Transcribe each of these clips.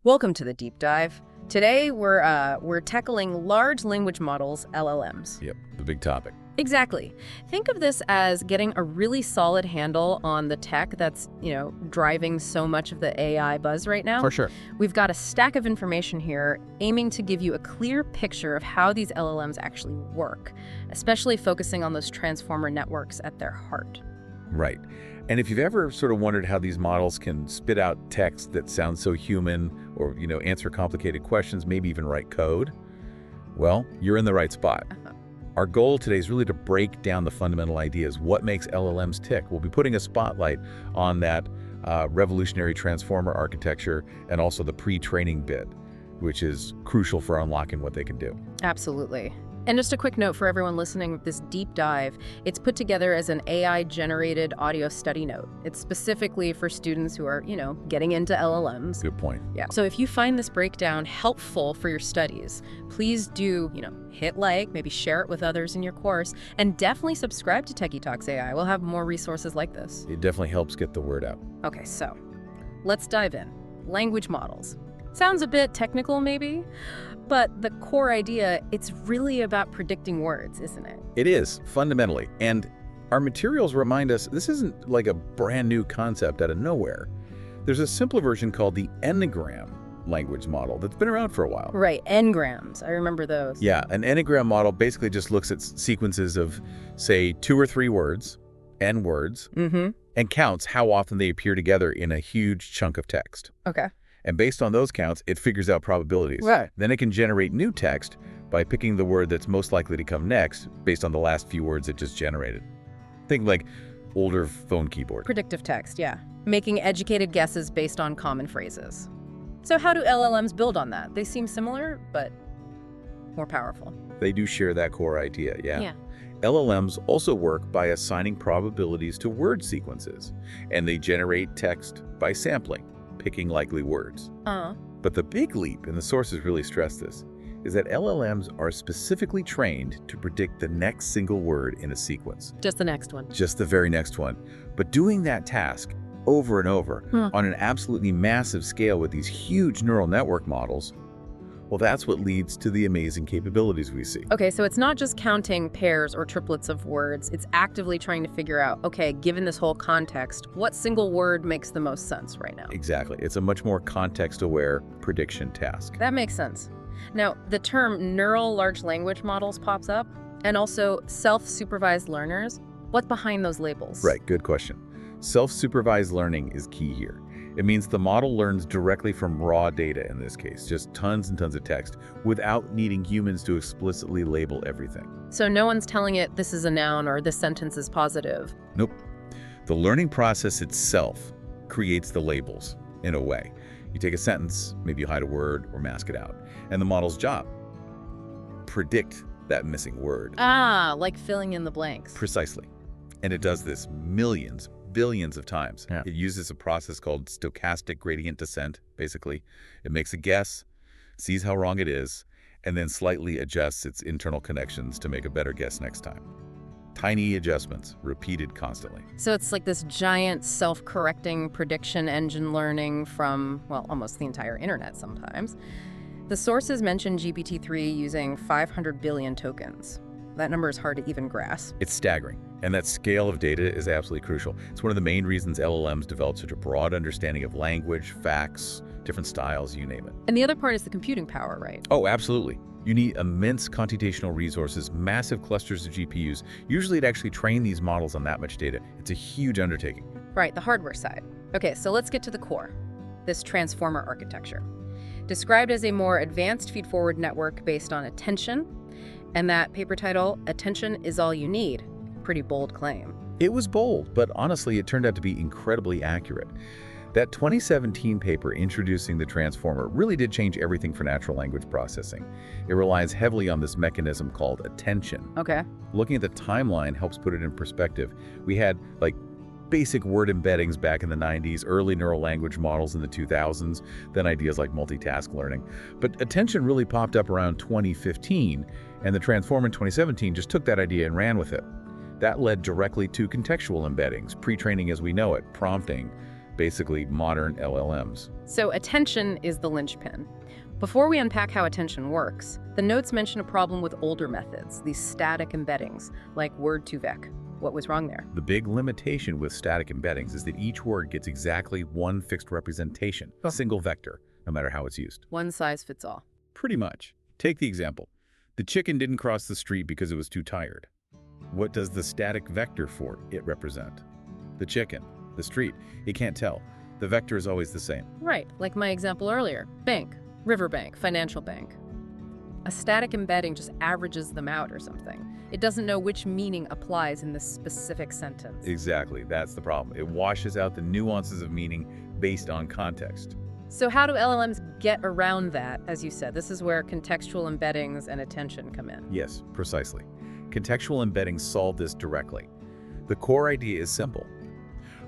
Welcome to the deep dive. Today we're tackling large language models, LLMs. Yep, the big topic. Exactly. Think of this as getting a really solid handle on the tech that's, driving so much of the AI buzz right now. For sure. We've got a stack of information here aiming to give you a clear picture of how these LLMs actually work, especially focusing on those transformer networks at their heart. Right. And if you've ever sort of wondered how these models can spit out text that sounds so human or, answer complicated questions, maybe even write code, well, you're in the right spot. Our goal today is really to break down the fundamental ideas. What makes LLMs tick? We'll be putting a spotlight on that revolutionary transformer architecture and also the pre-training bit, which is crucial for unlocking what they can do. Absolutely. And just a quick note for everyone listening, this deep dive, it's put together as an AI-generated audio study note. It's specifically for students who are, getting into LLMs. Good point. Yeah. So if you find this breakdown helpful for your studies, please do, hit like, maybe share it with others in your course, and definitely subscribe to Techie Talks AI. We'll have more resources like this. It definitely helps get the word out. Okay, so let's dive in. Language models. Sounds a bit technical, maybe, but the core idea, it's really about predicting words, isn't it? It is, fundamentally. And our materials remind us this isn't like a brand new concept out of nowhere. There's a simpler version called the Enneagram language model that's been around for a while. Right, Ngrams. I remember those. Yeah, an Enneagram model basically just looks at sequences of, say, 2 or 3 words, N words, and counts how often they appear together in a huge chunk of text. Okay. And based on those counts, it figures out probabilities. Right. Then it can generate new text by picking the word that's most likely to come next based on the last few words it just generated. Think like older phone keyboard. Predictive text, yeah. Making educated guesses based on common phrases. So how do LLMs build on that? They seem similar, but more powerful. They do share that core idea, Yeah. LLMs also work by assigning probabilities to word sequences, and they generate text by sampling, picking likely words. But the big leap, and the sources really stress this, is that LLMs are specifically trained to predict the next single word in a sequence. Just the next one. Just the very next one. But doing that task over and over on an absolutely massive scale with these huge neural network models, well, that's what leads to the amazing capabilities we see. Okay, so it's not just counting pairs or triplets of words. It's actively trying to figure out, okay, given this whole context, what single word makes the most sense right now? Exactly. It's a much more context-aware prediction task. That makes sense. Now, the term neural large language models pops up, and also self-supervised learners. What's behind those labels? Right, good question. Self-supervised learning is key here. It means the model learns directly from raw data in this case, just tons and tons of text, without needing humans to explicitly label everything. So no one's telling it this is a noun or this sentence is positive. Nope. The learning process itself creates the labels, in a way. You take a sentence, maybe you hide a word or mask it out, and the model's job, predict that missing word. Like filling in the blanks. Precisely. And it does this millions, billions of times. Yeah. It uses a process called stochastic gradient descent, basically. It makes a guess, sees how wrong it is, and then slightly adjusts its internal connections to make a better guess next time. Tiny adjustments, repeated constantly. So it's like this giant self-correcting prediction engine learning from, well, almost the entire internet sometimes. The sources mention GPT-3 using 500 billion tokens. That number is hard to even grasp. It's staggering. And that scale of data is absolutely crucial. It's one of the main reasons LLMs developed such a broad understanding of language, facts, different styles, you name it. And the other part is the computing power, right? Oh, absolutely. You need immense computational resources, massive clusters of GPUs. Usually it actually train these models on that much data. It's a huge undertaking. Right, the hardware side. Okay, so let's get to the core, this transformer architecture. Described as a more advanced feed-forward network based on attention, and that paper title, Attention is All You Need. Pretty bold claim. It was bold, but honestly, it turned out to be incredibly accurate. That 2017 paper introducing the transformer really did change everything for natural language processing. It relies heavily on this mechanism called attention. Okay. Looking at the timeline helps put it in perspective. We had basic word embeddings back in the 90s, early neural language models in the 2000s, then ideas like multitask learning. But attention really popped up around 2015, and the transformer in 2017 just took that idea and ran with it. That led directly to contextual embeddings, pre-training as we know it, prompting, basically modern LLMs. So attention is the linchpin. Before we unpack how attention works, the notes mention a problem with older methods, these static embeddings, like word2vec. What was wrong there? The big limitation with static embeddings is that each word gets exactly one fixed representation, a single vector, no matter how it's used. One size fits all. Pretty much. Take the example. The chicken didn't cross the street because it was too tired. What does the static vector for it represent? The chicken, the street. It can't tell. The vector is always the same. Right, like my example earlier. Bank, riverbank, financial bank. A static embedding just averages them out or something. It doesn't know which meaning applies in this specific sentence. Exactly, that's the problem. It washes out the nuances of meaning based on context. So how do LLMs get around that? As you said, this is where contextual embeddings and attention come in. Yes, precisely. Contextual embeddings solve this directly. The core idea is simple.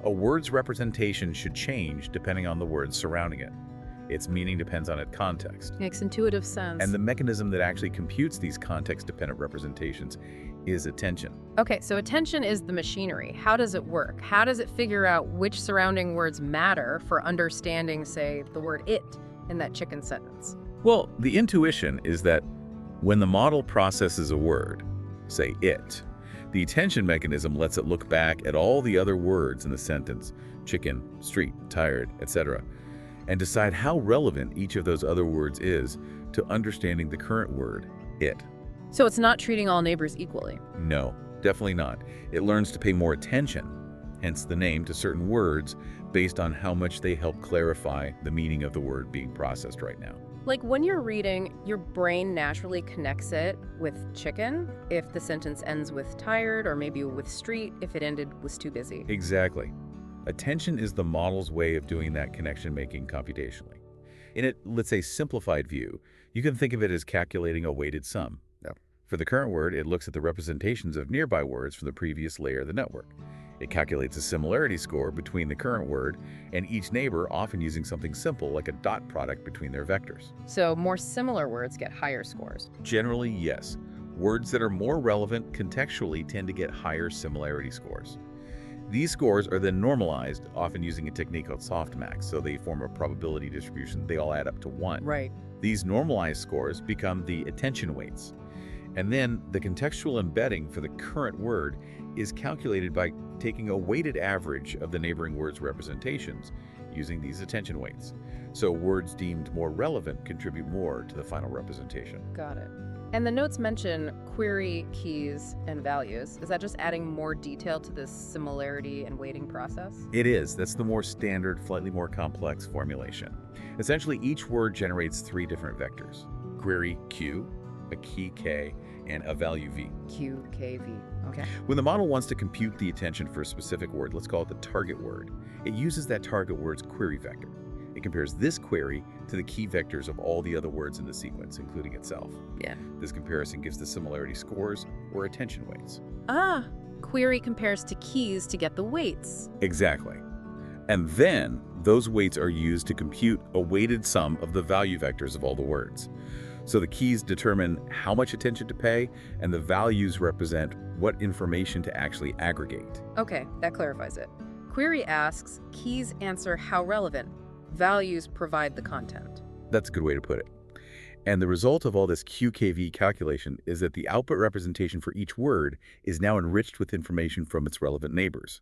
A word's representation should change depending on the words surrounding it. Its meaning depends on its context. Makes intuitive sense. And the mechanism that actually computes these context-dependent representations is attention. Okay, so attention is the machinery. How does it work? How does it figure out which surrounding words matter for understanding, say, the word it in that chicken sentence? Well, the intuition is that when the model processes a word, say it, the attention mechanism lets it look back at all the other words in the sentence, chicken, street, tired, etc., and decide how relevant each of those other words is to understanding the current word, it. So it's not treating all neighbors equally? No, definitely not. It learns to pay more attention, hence the name, to certain words based on how much they help clarify the meaning of the word being processed right now. Like when you're reading, your brain naturally connects it with chicken if the sentence ends with tired, or maybe with street if it ended was too busy. Exactly. Attention is the model's way of doing that connection-making computationally. In a, let's say, simplified view, you can think of it as calculating a weighted sum. Yep. For the current word, it looks at the representations of nearby words from the previous layer of the network. It calculates a similarity score between the current word and each neighbor, often using something simple like a dot product between their vectors. So more similar words get higher scores. Generally, yes. Words that are more relevant contextually tend to get higher similarity scores. These scores are then normalized, often using a technique called softmax, so they form a probability distribution. They all add up to 1. Right. These normalized scores become the attention weights. And then the contextual embedding for the current word is calculated by taking a weighted average of the neighboring words' representations using these attention weights. So words deemed more relevant contribute more to the final representation. Got it. And the notes mention query, keys, and values. Is that just adding more detail to this similarity and weighting process? It is. That's the more standard, slightly more complex formulation. Essentially, each word generates 3 different vectors. Query Q, a key K, and a value V. Q, K, V. Okay. When the model wants to compute the attention for a specific word, let's call it the target word, it uses that target word's query vector. It compares this query to the key vectors of all the other words in the sequence, including itself. Yeah. This comparison gives the similarity scores or attention weights. Ah, query compares to keys to get the weights. Exactly. And then those weights are used to compute a weighted sum of the value vectors of all the words. So the keys determine how much attention to pay, and the values represent what information to actually aggregate. Okay, that clarifies it. Query asks, keys answer how relevant. Values provide the content. That's a good way to put it. And the result of all this QKV calculation is that the output representation for each word is now enriched with information from its relevant neighbors.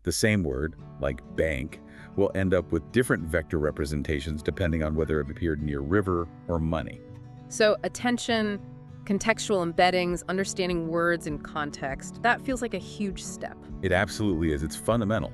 The same word, like bank, will end up with different vector representations depending on whether it appeared near river or money. So attention, contextual embeddings, understanding words in context, that feels like a huge step. It absolutely is. It's fundamental.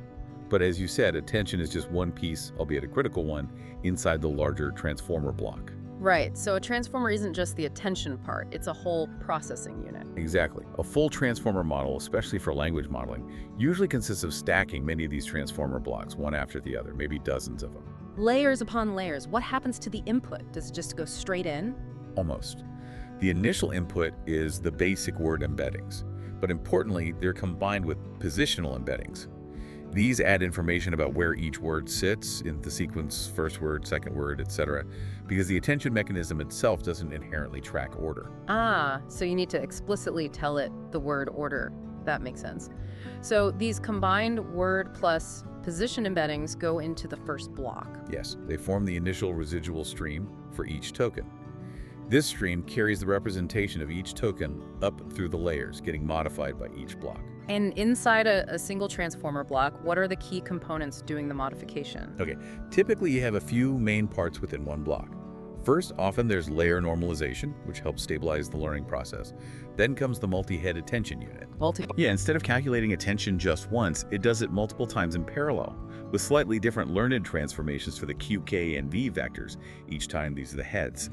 But as you said, attention is just one piece, albeit a critical one, inside the larger transformer block. Right, so a transformer isn't just the attention part, it's a whole processing unit. Exactly. A full transformer model, especially for language modeling, usually consists of stacking many of these transformer blocks, one after the other, maybe dozens of them. Layers upon layers. What happens to the input? Does it just go straight in? Almost. The initial input is the basic word embeddings, but importantly, they're combined with positional embeddings. These add information about where each word sits in the sequence, first word, second word, etc., because the attention mechanism itself doesn't inherently track order. Ah, so you need to explicitly tell it the word order. That makes sense. So these combined word plus position embeddings go into the first block. Yes, they form the initial residual stream for each token. This stream carries the representation of each token up through the layers, getting modified by each block. And inside a single transformer block, what are the key components doing the modification? Okay, typically you have a few main parts within one block. First, often there's layer normalization, which helps stabilize the learning process. Then comes the multi-head attention unit. Yeah, instead of calculating attention just once, it does it multiple times in parallel, with slightly different learned transformations for the Q, K, and V vectors. Each time these are the heads.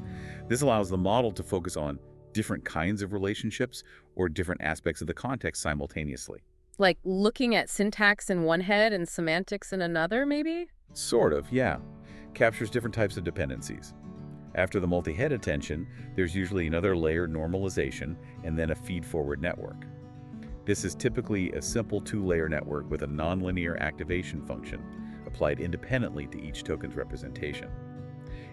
This allows the model to focus on different kinds of relationships or different aspects of the context simultaneously. Like looking at syntax in one head and semantics in another, maybe? Sort of, yeah. Captures different types of dependencies. After the multi-head attention, there's usually another layer normalization and then a feed-forward network. This is typically a simple two-layer network with a nonlinear activation function applied independently to each token's representation.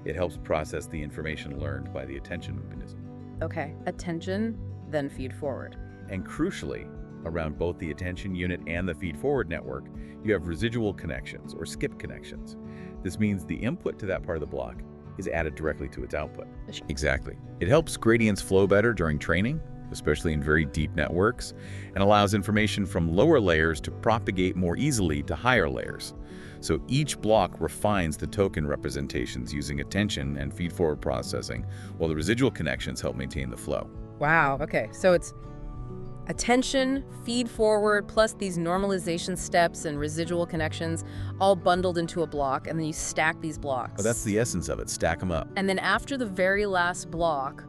It helps process the information learned by the attention mechanism. Okay, attention, then feed forward. And crucially, around both the attention unit and the feed-forward network, you have residual connections or skip connections. This means the input to that part of the block is added directly to its output. Exactly. It helps gradients flow better during training, especially in very deep networks, and allows information from lower layers to propagate more easily to higher layers. So each block refines the token representations using attention and feed-forward processing, while the residual connections help maintain the flow. Wow, okay, so it's attention, feed forward, plus these normalization steps and residual connections all bundled into a block, and then you stack these blocks. Oh, that's the essence of it. Stack them up. And then after the very last block,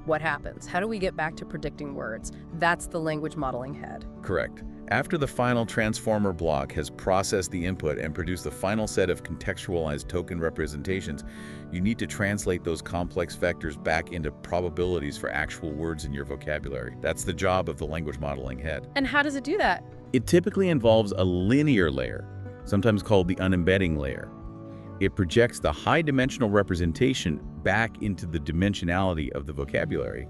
what happens? How do we get back to predicting words? That's the language modeling head. Correct. After the final transformer block has processed the input and produced the final set of contextualized token representations, you need to translate those complex vectors back into probabilities for actual words in your vocabulary. That's the job of the language modeling head. And how does it do that? It typically involves a linear layer, sometimes called the unembedding layer. It projects the high-dimensional representation back into the dimensionality of the vocabulary.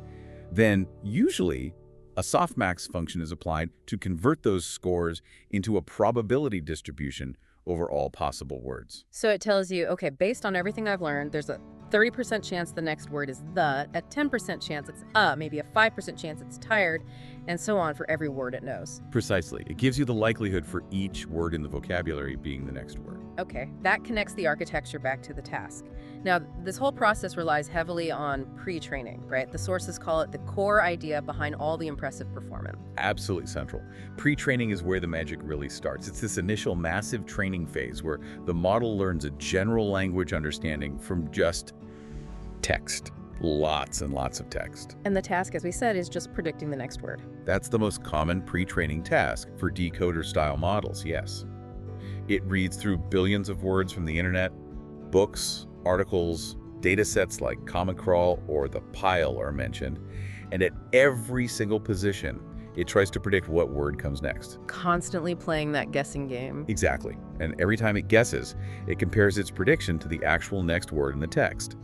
Then, usually, a softmax function is applied to convert those scores into a probability distribution over all possible words. So it tells you, okay, based on everything I've learned, there's a 30% chance the next word is the, a 10% chance it's maybe a 5% chance it's tired, and so on for every word it knows. Precisely. It gives you the likelihood for each word in the vocabulary being the next word. Okay, that connects the architecture back to the task. Now, this whole process relies heavily on pre-training, right? The sources call it the core idea behind all the impressive performance. Absolutely central. Pre-training is where the magic really starts. It's this initial massive training phase where the model learns a general language understanding from just text. Lots and lots of text. And the task, as we said, is just predicting the next word. That's the most common pre-training task for decoder-style models, yes. It reads through billions of words from the internet, books, articles, data sets like Common Crawl or the Pile are mentioned, and at every single position, it tries to predict what word comes next. Constantly playing that guessing game. Exactly. And every time it guesses, it compares its prediction to the actual next word in the text.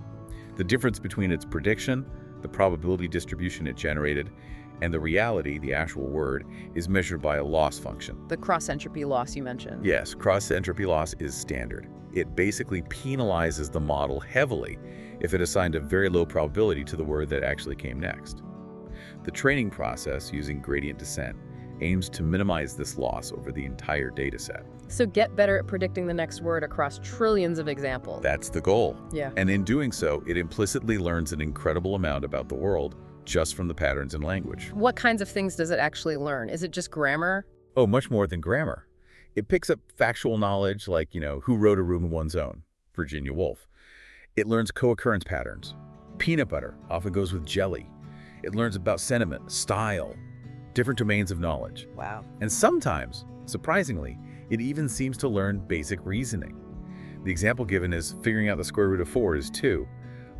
The difference between its prediction, the probability distribution it generated, and the reality, the actual word, is measured by a loss function. The cross-entropy loss you mentioned. Yes, cross-entropy loss is standard. It basically penalizes the model heavily if it assigned a very low probability to the word that actually came next. The training process, using gradient descent, aims to minimize this loss over the entire data set. So get better at predicting the next word across trillions of examples. That's the goal. Yeah. And in doing so, it implicitly learns an incredible amount about the world just from the patterns in language. What kinds of things does it actually learn? Is it just grammar? Oh, much more than grammar. It picks up factual knowledge like, who wrote A Room of One's Own, Virginia Woolf. It learns co-occurrence patterns. Peanut butter often goes with jelly. It learns about sentiment, style, different domains of knowledge. Wow. And sometimes, surprisingly, it even seems to learn basic reasoning. The example given is figuring out the square root of 4 is 2,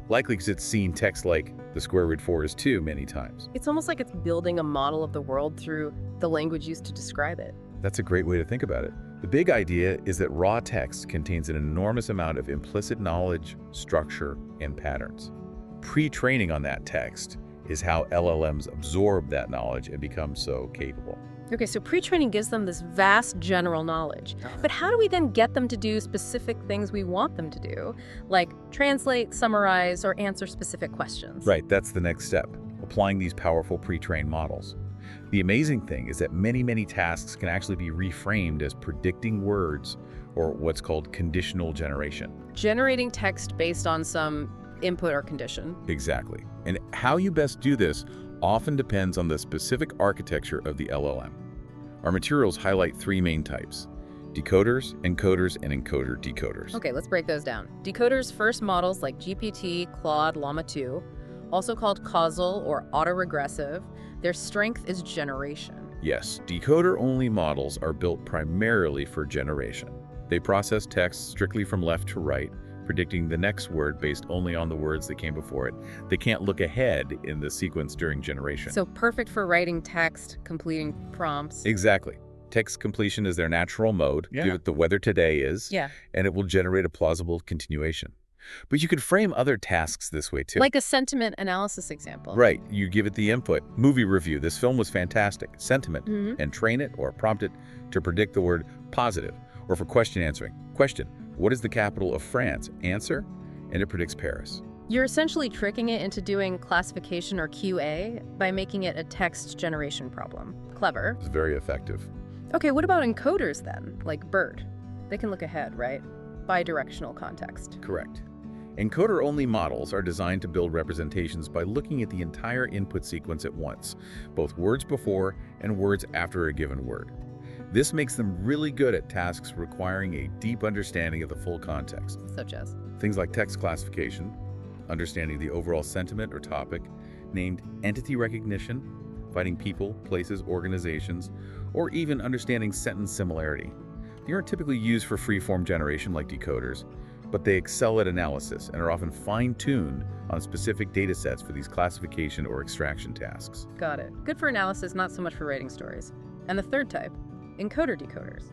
likely because it's seen text like the square root of 4 is 2 many times. It's almost like it's building a model of the world through the language used to describe it. That's a great way to think about it. The big idea is that raw text contains an enormous amount of implicit knowledge, structure, and patterns. Pre-training on that text is how LLMs absorb that knowledge and become so capable. Okay, so pre-training gives them this vast general knowledge. But how do we then get them to do specific things we want them to do, like translate, summarize, or answer specific questions? Right, that's the next step, applying these powerful pre-trained models. The amazing thing is that many tasks can actually be reframed as predicting words, or what's called conditional generation. Generating text based on some input or condition. Exactly. And how you best do this often depends on the specific architecture of the LLM. Our materials highlight three main types: decoders, encoders, and encoder-decoders. Okay, let's break those down. Decoders first models like GPT, Claude, Llama 2, also called causal or autoregressive. Their strength is generation. Yes, decoder-only models are built primarily for generation. They process text strictly from left to right, predicting the next word based only on the words that came before it. They can't look ahead in the sequence during generation. So perfect for writing text, completing prompts. Exactly. Text completion is their natural mode. Yeah. Give it the weather today is, Yeah. and it will generate a plausible continuation. But you could frame other tasks this way too. Like a sentiment analysis example. Right, you give it the input. Movie review, this film was fantastic. Sentiment, Mhm. and train it or prompt it to predict the word positive. Or for question answering. Question, what is the capital of France? Answer, and it predicts Paris. You're essentially tricking it into doing classification or QA by making it a text generation problem. Clever. It's very effective. Okay, what about encoders then? Like BERT. They can look ahead, right? Bidirectional context. Correct. Encoder-only models are designed to build representations by looking at the entire input sequence at once, both words before and words after a given word. This makes them really good at tasks requiring a deep understanding of the full context. Such as? Things like text classification, understanding the overall sentiment or topic, named entity recognition, finding people, places, organizations, or even understanding sentence similarity. They aren't typically used for free-form generation like decoders, but they excel at analysis and are often fine-tuned on specific data sets for these classification or extraction tasks. Got it. Good for analysis, not so much for writing stories. And the third type, encoder-decoders,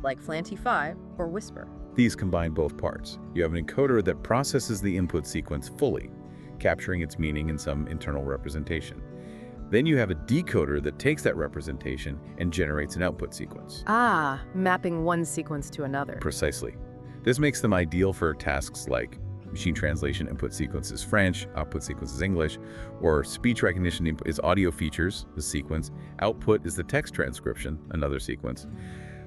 like Flanty5 or Whisper. These combine both parts. You have an encoder that processes the input sequence fully, capturing its meaning in some internal representation. Then you have a decoder that takes that representation and generates an output sequence. Ah, mapping one sequence to another. Precisely. This makes them ideal for tasks like machine translation input sequence is French, output sequence is English, or speech recognition input is audio features, the sequence, output is the text transcription, another sequence.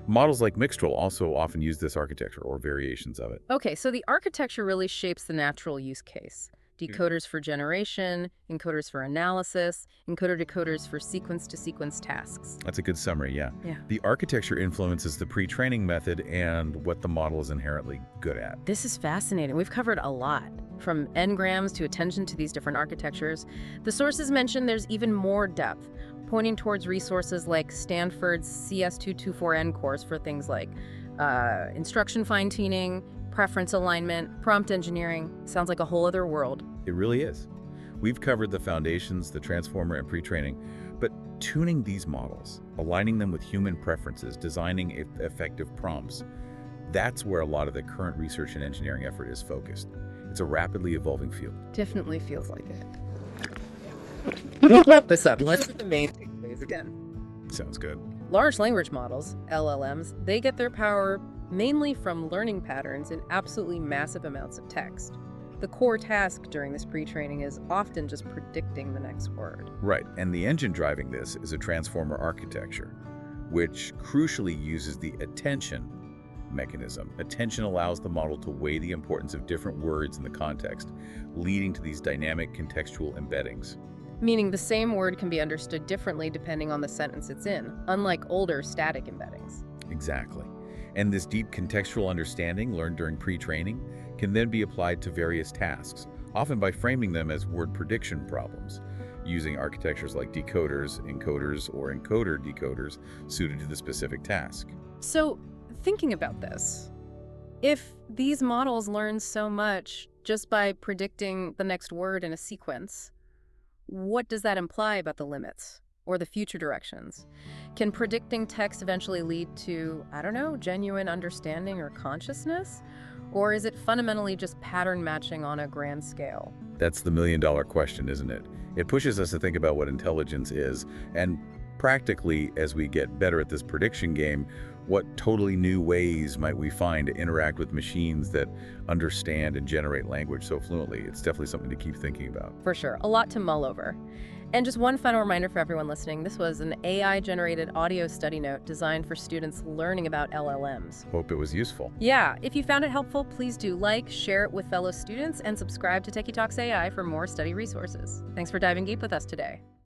Models like Mixtral also often use this architecture or variations of it. Okay, so the architecture really shapes the natural use case. Decoders for generation, encoders for analysis, encoder-decoders for sequence-to-sequence tasks. That's a good summary, yeah. Yeah. The architecture influences the pre-training method and what the model is inherently good at. This is fascinating. We've covered a lot, from n-grams to attention to these different architectures. The sources mentioned there's even more depth, pointing towards resources like Stanford's CS224N course for things like instruction fine-tuning, preference alignment, prompt engineering. Sounds like a whole other world. It really is. We've covered the foundations, the transformer, and pre-training, but tuning these models, aligning them with human preferences, designing effective prompts, that's where a lot of the current research and engineering effort is focused. It's a rapidly evolving field. Definitely feels like it. This up. Let's the main takeaways again. Sounds good. Large language models, LLMs, they get their power mainly from learning patterns in absolutely massive amounts of text. The core task during this pre-training is often just predicting the next word. Right, and the engine driving this is a transformer architecture, which crucially uses the attention mechanism. Attention allows the model to weigh the importance of different words in the context, leading to these dynamic contextual embeddings. Meaning the same word can be understood differently depending on the sentence it's in, unlike older static embeddings. Exactly. And this deep contextual understanding learned during pre-training can then be applied to various tasks, often by framing them as word prediction problems, using architectures like decoders, encoders, or encoder-decoders suited to the specific task. So, thinking about this, if these models learn so much just by predicting the next word in a sequence, what does that imply about the limits or the future directions? Can predicting text eventually lead to, I don't know, genuine understanding or consciousness? Or is it fundamentally just pattern matching on a grand scale? That's the million-dollar question, isn't it? It pushes us to think about what intelligence is and Practically, as we get better at this prediction game, what totally new ways might we find to interact with machines that understand and generate language so fluently? It's definitely something to keep thinking about. For sure, a lot to mull over. And just one final reminder for everyone listening, this was an AI-generated audio study note designed for students learning about LLMs. Hope it was useful. Yeah, if you found it helpful, please do like, share it with fellow students, and subscribe to Techie Talks AI for more study resources. Thanks for diving deep with us today.